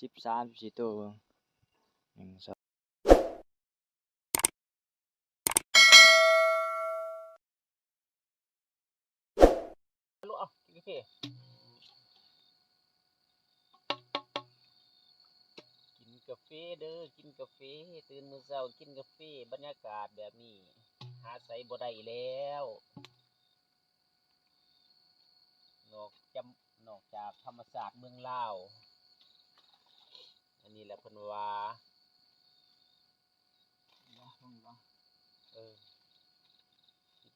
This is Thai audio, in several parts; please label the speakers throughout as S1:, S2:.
S1: 13-14ตัว1 2
S2: ลูกเอากินกาแฟกินกาแฟเด้อกินกาแฟตื่นมื้อเช้ากินกาแฟบรรยากาศแบบนี้หาใส่บ่ได้แล้วนอกจากธรรมศาสตร์เมืองลาวอันนี้แหละเพิ่นว่า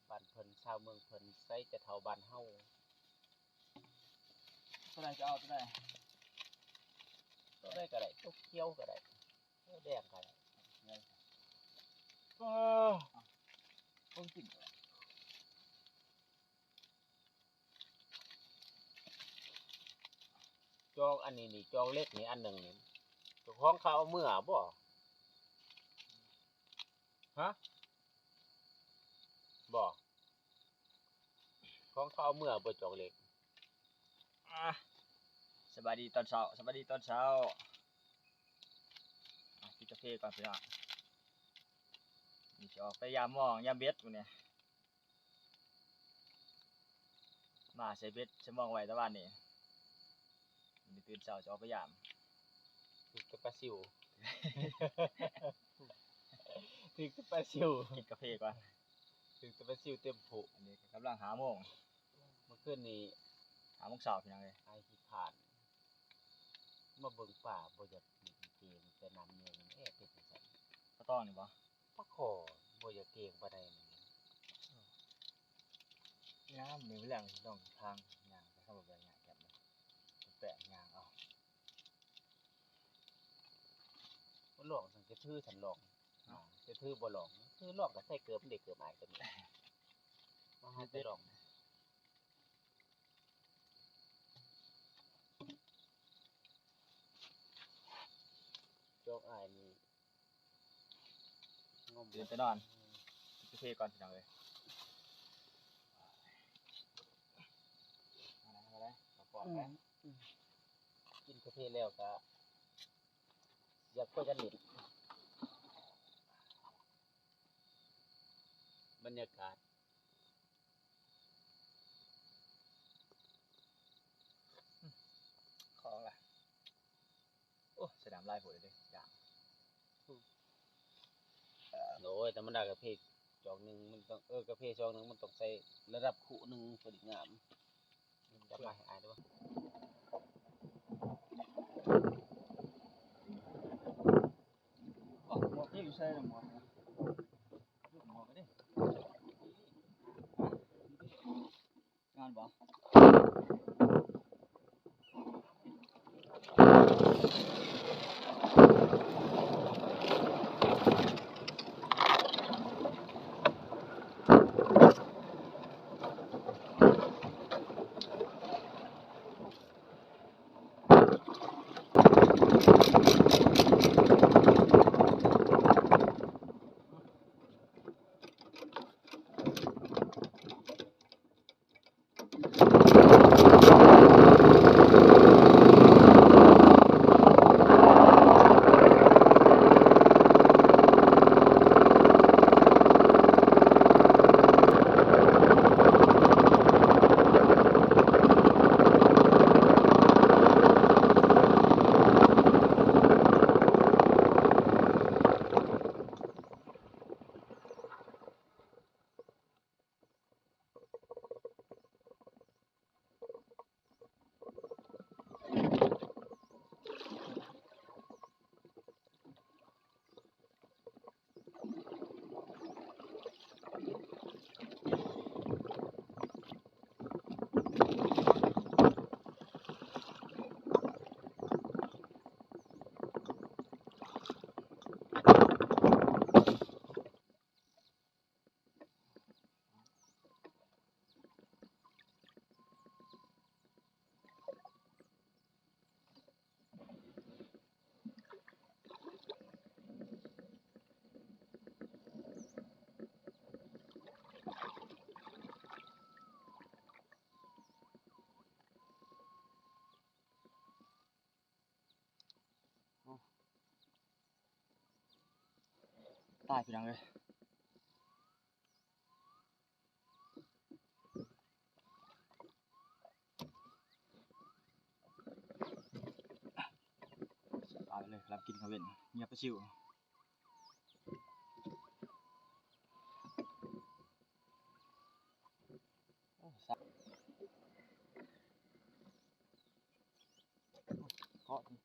S2: บ้านเพิ่นชาวเมืองเพิ่นใส่แต่เท่าบ้านเฮา
S1: ตัวไหนจะเอาตัวไหน
S2: ตัวได้ก็ได้ตัวเขียวก็ได้ตัวแดงก็ได้
S1: ต้องกิน
S2: จองอันนี้นี่จองเล็กนี่อันหนึ่งนี่เจ้าของเขาเอาเมื่อบ่ฮะบ่ของเขาเอาเมื่อบ่จองเล็ก
S1: สบายดีตอนเช้ากินกาแฟก่อนพี่น้องนี่จะออกไปยามมองยามเบ็ดกูเนี่ยมาใส่เบ็ดใส่มองไว้ตะวันนี่ตื่นเช้าจะออกไปยาม
S2: ถึกตะปลาซิวถึกตะปลาซิว
S1: กินกาแฟก่อน
S2: ถึกตะปลาซิวเต็มผู
S1: อันนี้กำลังหาโมง
S2: เมื่อคืนนี้
S1: 5 โมงเช้าพี่น้องเลย
S2: ไอ้ขี้ขานมาเบิ่งป่าบ่อยากกินเกงแต่น้ำเนืองเป็นจังซั่น
S1: ก็ต้องนี่บ่
S2: ปลาขอบ่อยากเกงปานใด
S1: น้ำมีเรื่องต้องทางยางไปเข้าไปยางแก็บแปะยางเอา
S2: บ่ลองสังจะถือฉันลองจะถือบ่ลองถือลองก็ใส่เกือบเด็กเกือบอายกันนี่มาหาแต่ลองจอกอายนี่งม
S1: ตื่นไปนอนกาแฟก่อนพี่น้องเลยอะไรปอดไหม
S2: กินกาแฟแล้วก็อยากคุยกันนิดบรรยากาศ
S1: ของล่ะโอ้เสียดายลายหัวเลยอย่าง
S2: โอ้ยธรรมดากาแฟจอกหนึงมันต้องกาแฟจอกหนึงมันต้องใส่ระดับคู่หนึงพอดีงามจะมาให้อายได้บ่
S1: โอ้หมวกที่อยู่ใส่หมวกลูกหมวกไปดิงานบ่ ตายพี่น้องเอ้ยตายเลยรับกินข้าวเว้นเงียบไปชิวโอ้สัตว์เคาะนี่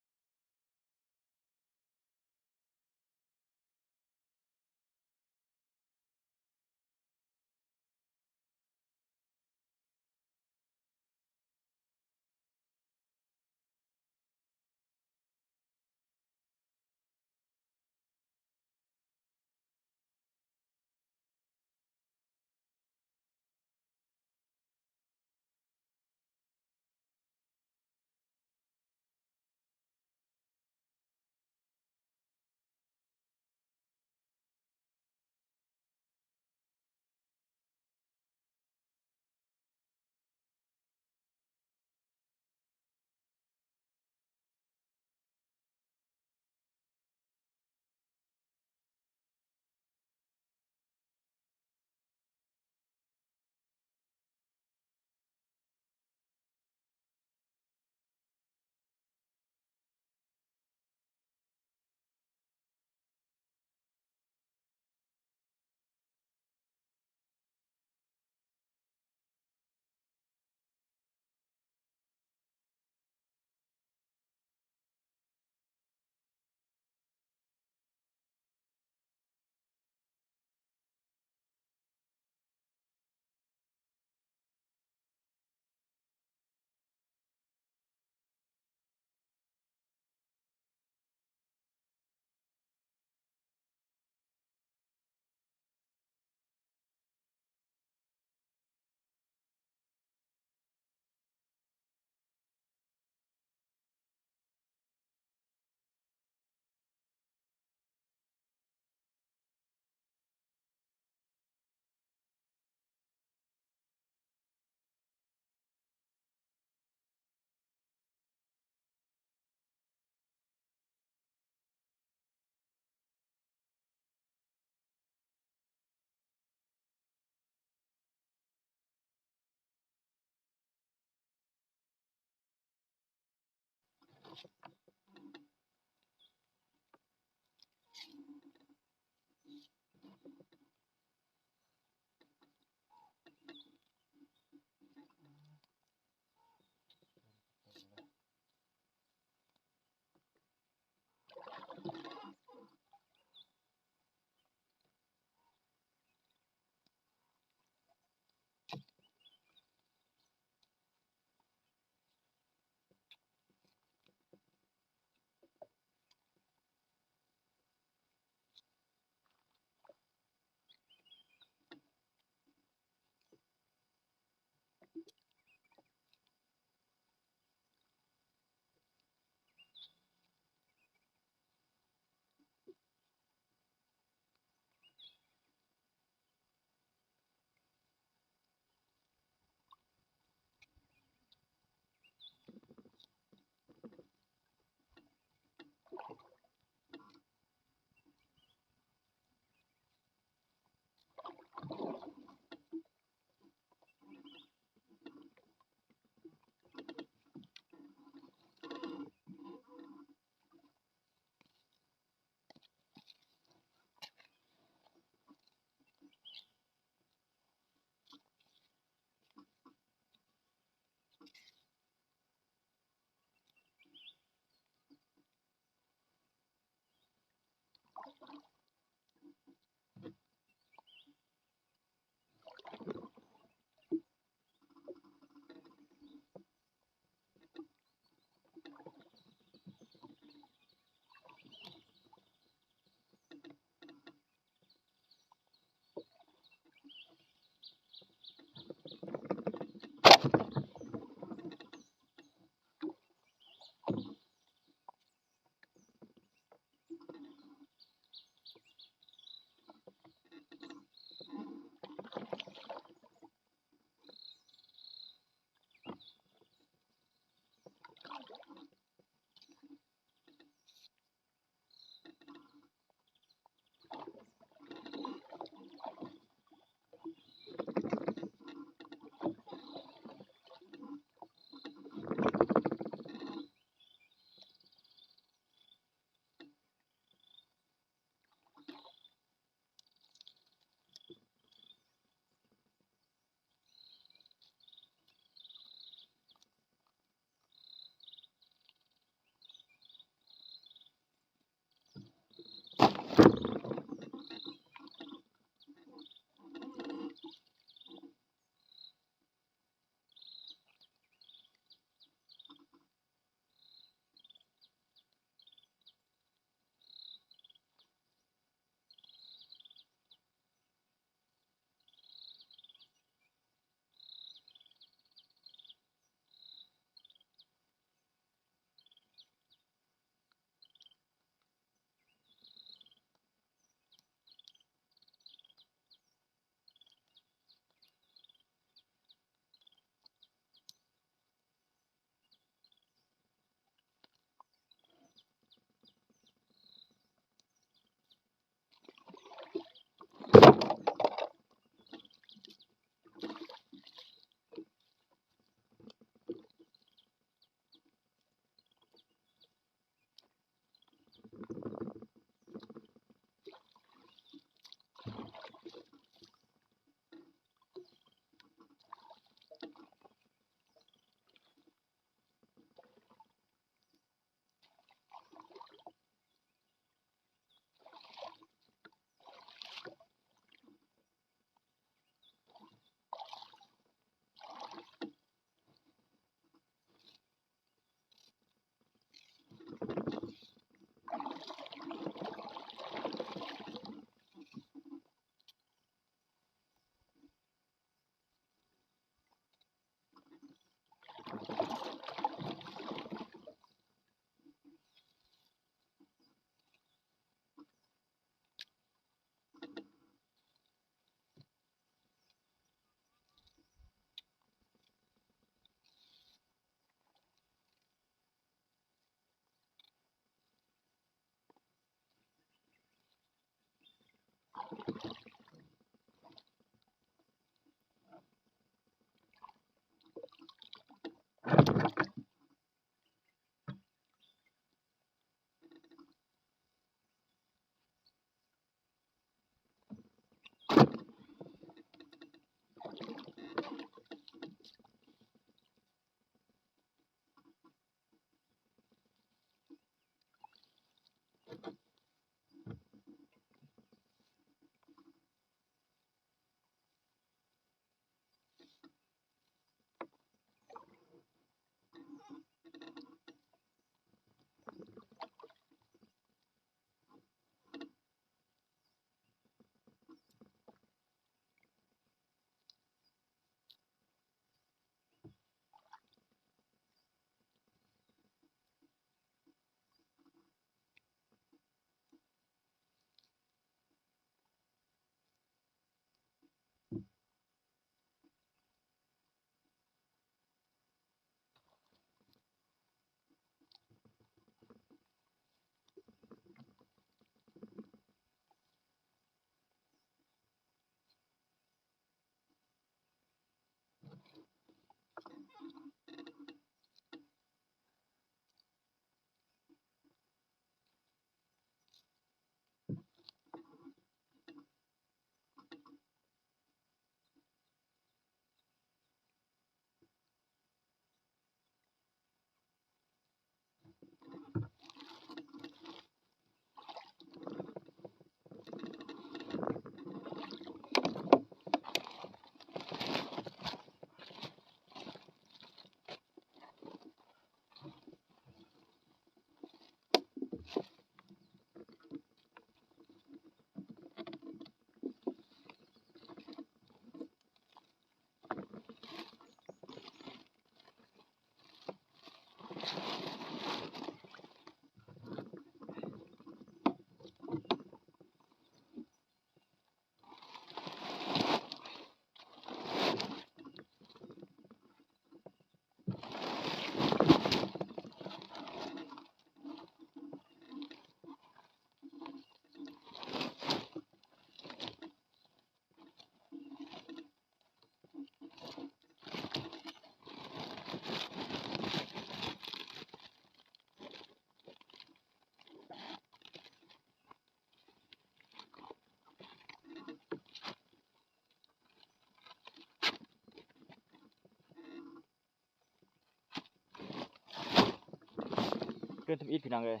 S1: ขึ้นทำอิฐพี่น้องเลย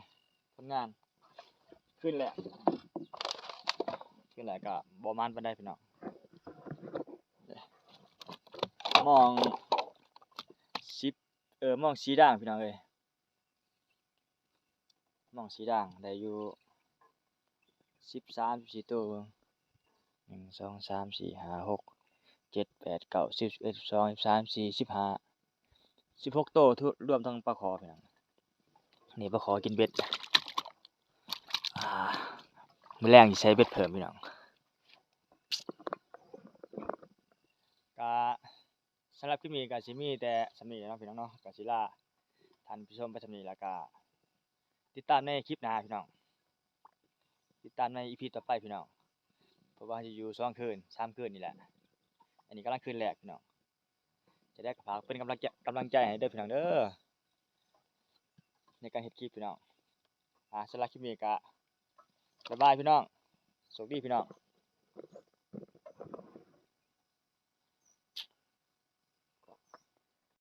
S1: ผลงานขึ้นแหละก็บ่มันปานใดพี่น้องมองมองสีด่างพี่น้องเอ้ยมองสีด่างได้อยู่13-14ตัวเบิ่ง1 2 3 4 5 6 7 8 9 10 11 12 13 14 15 16ตัวรวมทั้งปลาขอพี่น้องนี่ปลาขอกินเบ็ดมื้อแรงสิใช้เบ็ดเพิ่มพี่น้องก็สำหรับคลิปนี้ก็สิมีแต่สำนี้เนาะพี่น้องเนาะก็สิลาท่านผู้ชมไปสำนี้แล้วก็ติดตามในคลิปหน้าพี่น้องติดตามใน EP ต่อไปพี่น้องเพราะว่าจะอยู่2คืน3คืนนี่แหละอันนี้กำลังคืนแรกพี่น้องจะได้ฝากเป็นกำลังใจให้เด้อพี่น้องเด้อในการเฮ็ดคลิปพี่น้องสำหรับคลิปนี้ก็บ๊ายบายพี่น้องสวัสดีพี่น้อง